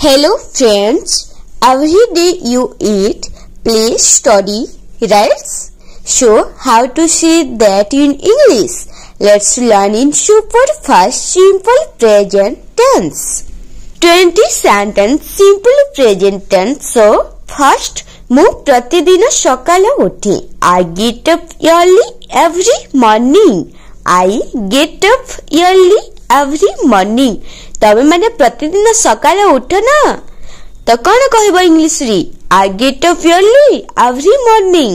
Hello friends, every day you eat, play, study, write. So how to say that in English? Let's learn in super fast simple present tense. 20 sentence simple present tense. So first, ମୁଁ ପ୍ରତିଦିନ ସକାଳେ ଉଠେ. I get up early every morning. I get up early every morning. तबे माने प्रतिदिन सकाळे उठ ना तो कौन कहब इंग्लिश रे I get up early every morning.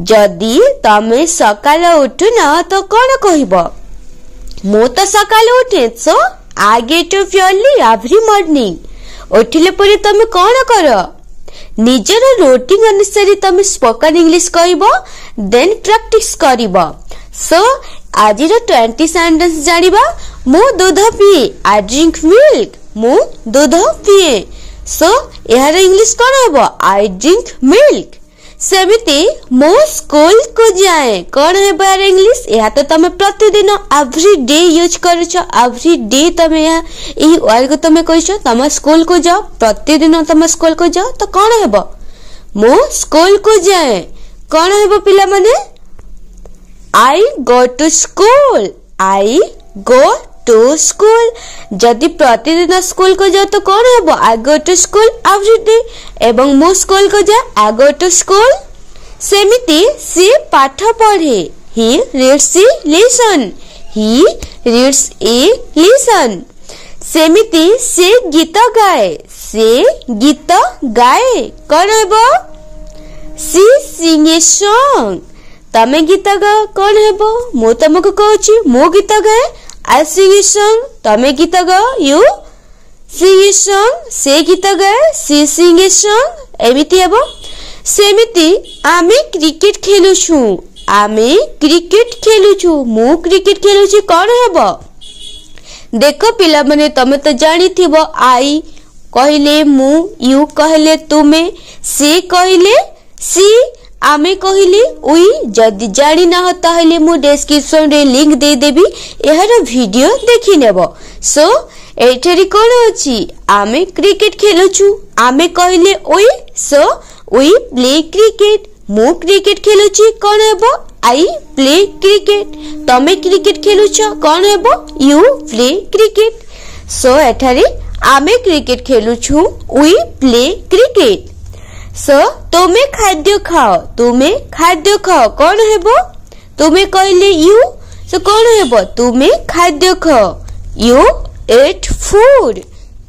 जदि तमे सकाळे उठ ना तो कौन कहब मु तो सकाळे उठे सो I get up early every morning. उठिले परे तमे कौन कर निजर रूटीन अनुसार तमे स्पोकन इंग्लिश कहब देन प्रैक्टिस करिबो. सो आज 20 सेंटेंस जानिबा. मु दूध पिए I drink milk. मु दूध पिए. सो यार इंग्लिश कौन हेबो I drink milk. सेमिति मु स्कूल को जाए कौन हेबो यार इंग्लिश या तो तमे प्रतिदिन एवरी डे यूज करूछो. एवरी डे तमे एही वर्ड को तमे कहिछो तमे स्कूल को जाओ प्रतिदिन तमे स्कूल को जाओ तो कौन हेबो मु स्कूल को जाए कौन हेबो पिला माने I go to school. I go to school. जदि प्रतिदिन स्कूल को जाओ तो कौन हेबो I go to school every day. एवं मु स्कूल को जा I go to school. सेमिति से पाठ पढ़े He reads a lesson. He reads a lesson. सेमिति से गीत गाए से गीत गाए कौन हेबो She sing a song. तमे गीत गा कौन हेबो मु तमको कहूची मु गीत गाए I sing a song. तमे गीत गा you sing a song. से गीत गाए she sing a song. एमिति हेबो. सेमिति आमे क्रिकेट खेलुछु आमे क्रिकेट खेलुछु मु क्रिकेट खेलुची कौन हेबो देखो पिला माने तमे तो जानी थिबो I कहले मु you कहले तुमे से कहले सी आमे कहले उई. जदि जानी ना हो ताहले मु डिस्क्रिप्शन रे लिंक दे देबी एहर वीडियो देखि नेबो. सो एठरी कोन अछि आमे क्रिकेट खेलुछु आमे कहले उई. सो उई प्ले क्रिकेट मु क्रिकेट खेलुची कोन हेबो I play cricket. तमे क्रिकेट खेलुछो कोन हेबो you play cricket. सो एठारी आमे क्रिकेट खेलुछु उई प्ले क्रिकेट. सो तुमे खाद्य खाओ कौन हेबो तुमे कहले यू. सो कौन हेबो तुमे खाद्य खाओ you eat food.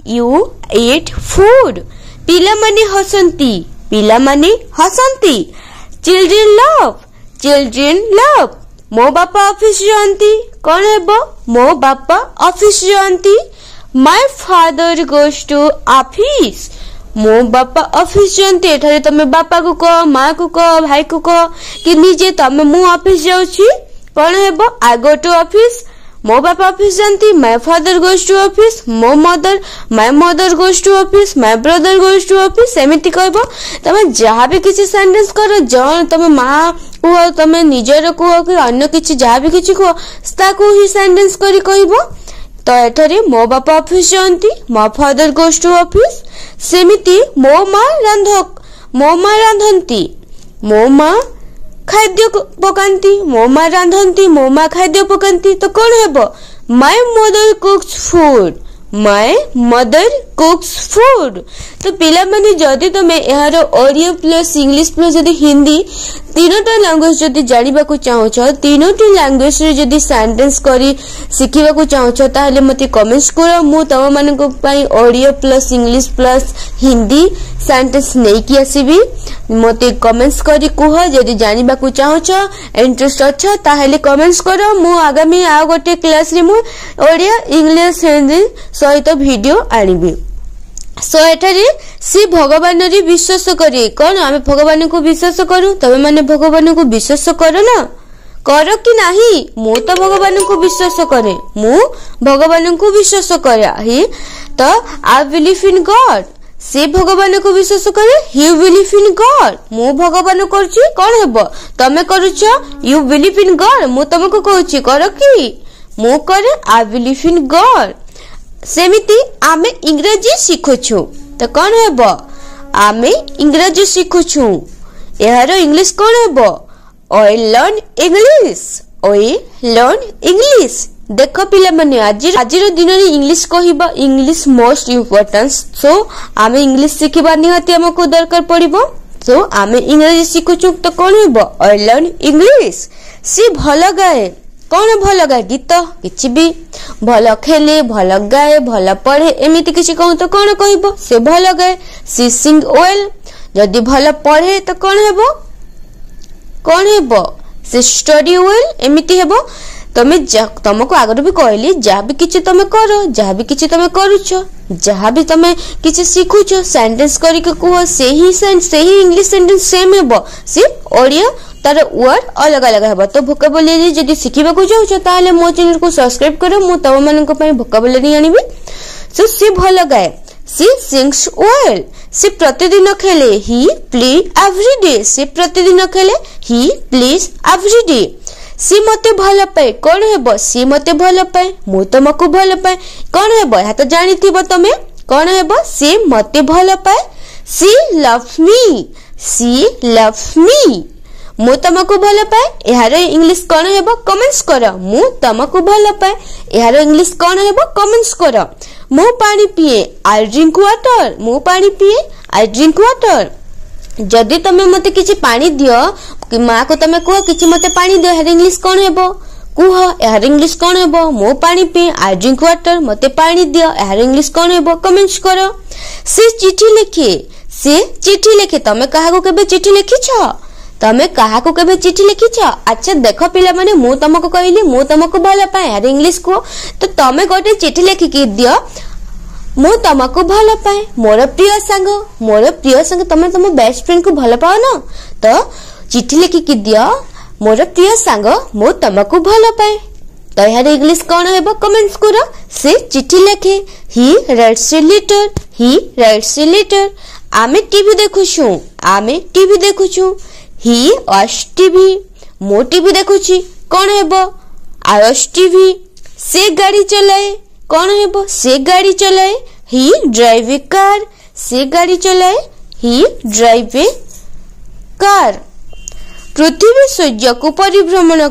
You eat food. पिला माने हसंती चिल्ड्रेन लव मो बापा ऑफिस जांती कौन हेबो मो बापा ऑफिस जांती. My father goes to office मो बापा ऑफिस जानते. एठारे तमे बापा को कह माँ को कह भाई को कह कि निजे तमे मु ऑफिस जाउची कौन हेबो I go to ऑफिस मो बापा ऑफिस जानती. My father goes to office my mother goes to office my brother goes to office. एमिति कहबो तमे जहा भी किछि सेंटेंस करो जण तमे माँ को तमे निजर को कि अन्य किछि जहा भी किछि को ताको ही सेंटेंस करी कहबो. तो एठारे मो बापा ऑफिस जानती my father goes to office. सेमिति मो माँ रांधंती मो माँ खाद्य पकांती मो माँ रांधंती मो माँ खाद्य पकांती. तो कौन हेबो माय मदर कुक्स फूड. तो पिला माने जदि तमे एहार ओडियो प्लस इंग्लिश प्लस जदि हिंदी तीनोटा लैंग्वेज जदि जानिबा को चाहो तीनोटी लैंग्वेज रे जदि सेंटेंस करी सिखिबा को चाहो ताहले मते कमेंट्स करो. मु तम मानको पई audio plus English plus Hindi sentence नै कि आसीबी. मते कमेंट्स करी कुह जदि जानिबा को चाहो इंटरेस्ट अच्छा ताहले कमेंट्स करो. मु आगामी आ गोटे क्लास रे मु ओडिया इंग्लिश हिंदी सहित वीडियो आनिबी. सो एठारे सी भगवान रे विश्वास करे कौन आमे भगवान को विश्वास करू. तबे माने भगवान को विश्वास करो ना करो कि नहीं. मु तो भगवान को विश्वास करे मु भगवान को विश्वास करे ही. तो I believe in God. से भगवान को विश्वास करे he believe in God. मु भगवान करछि कौन हेबो तमे करूछो you believe in God. मु तमको कहूछि करो कि मु करे I believe in God. सेमिति आमे इंग्रजी शिखुछु तो कौन हेबो आमे इंग्रजी शिखुछु यार इंग्लिश कौन हेबो I learn English I learn English देख पिला माने आजिर दिन रे इंग्लिश कहबा इंग्लिश मोस्ट इम्पोर्टेंट सो आमे इंग्लिश सिखिबा निहाती हमको दरकार पड़िबो सो आमे इंग्रजी शिखुछु तो कौन हेबो आई लर्न इंग्लिश सी भलो गाए कौन भल गाए गीत किछि भी भल खेले भल गाए भल पढ़े एमिति किछि कहू तो कौन कहबो से भल गाए सी सिंग वेल जदि भल पढ़े तो कौन हेबो से स्टडी वेल एमिति हेबो तमे तुमको आगर भी कहली जहाँ भी किछि तमे करो जहाँ भी किछि तमे करूछ जहाँ भी तमे किछि सिखुछ सेंटेंस करिके कुह सेही इंग्लिश सेंटेंस सेम हेबो सिर्फ ओडिया तार वर्ड अलग अलग हेबो तो वोकाबुलरी जदि सिखिबा को जाउछ ताले मो चैनल को सब्सक्राइब करो मो तब मानक पई वोकाबुलरी आनिबी सो सी भलो गाए सी सिंग्स वेल सी प्रतिदिन खेले ही प्ले एवरी डे सी प्रतिदिन खेले ही प्लेज एवरी डे सी मते भल पाए कौन हेबो सी मते भल पाए मु तुमको भल पाए कौन हेबो या तो जानिथिबो तमे कौन हेबो सी मते भल पाए सी लव्स मी मु तुमको भल पाए यार इंग्लिश कौन हेबो कमेंट्स करो मु तुमको भल पाए यार इंग्लिश कौन हेबो कमेंट्स करो मु पानी पिए आई ड्रिंक वाटर मु पानी पिए आई ड्रिंक वाटर जदि तमे मते किछि पानी दियो कि मां को तमे कहो किछि मते पानी दियो यार इंग्लिश कौन हेबो कुह यार इंग्लिश कौन हेबो मु पानी पिए आई ड्रिंक वाटर मते पानी दियो यार इंग्लिश कौन हेबो कमेंट्स करो से चिट्ठी लिखे तमे काहा को केबे चिट्ठी लिखिछ तमे काहा को केबे चिट्ठी लिखिछ अच्छा देखो पिला माने मु तुमको कहली मु तुमको भल पाए यार इंग्लिश को तो तमे गोटे चिट्ठी लिखि के दियो मु तुमको भल पाए मोर प्रिय संग तमे तुम बेस्ट फ्रेंड को भल पाओ ना तो चिट्ठी लिखि के दियो मोर प्रिय संग मु तुमको भल पाए तो यार इंग्लिश कौन हेबो कमेंट्स करो से चिट्ठी लिखे ही राइट्स ए लेटर आमे टीवी देखुछु ही वॉच टीवी मो टीवी देखुछि कौन हेबो आई वॉच टीवी से गाड़ी चलाए कौन हेबो से गाड़ी चलाए ही ड्राइव ए कार से गाड़ी चलाए ही ड्राइव ए कार पृथ्वी सूर्य को परिभ्रमण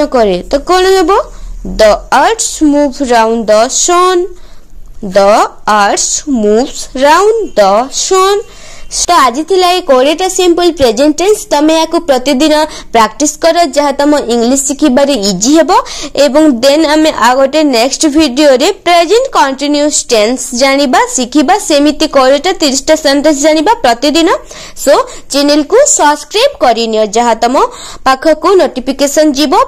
करे तो कौन हेबो the earth move round the sun तो आज थिला ए 20टा सिंपल प्रेजेंट टेंस तमे याको प्रतिदिन प्रैक्टिस करो जहा तम इंग्लिश सिखिबारे इजी हेबो एवं देन हमें आ गोटे नेक्स्ट वीडियो रे प्रेजेंट कंटीन्यूअस टेंस जानिबा सिखिबा सेमिति 20टा 30टा सेंटेंस जानिबा प्रतिदिन सो चैनल को सब्सक्राइब करिनियो जहा तम पाख को नोटिफिकेशन जीवो।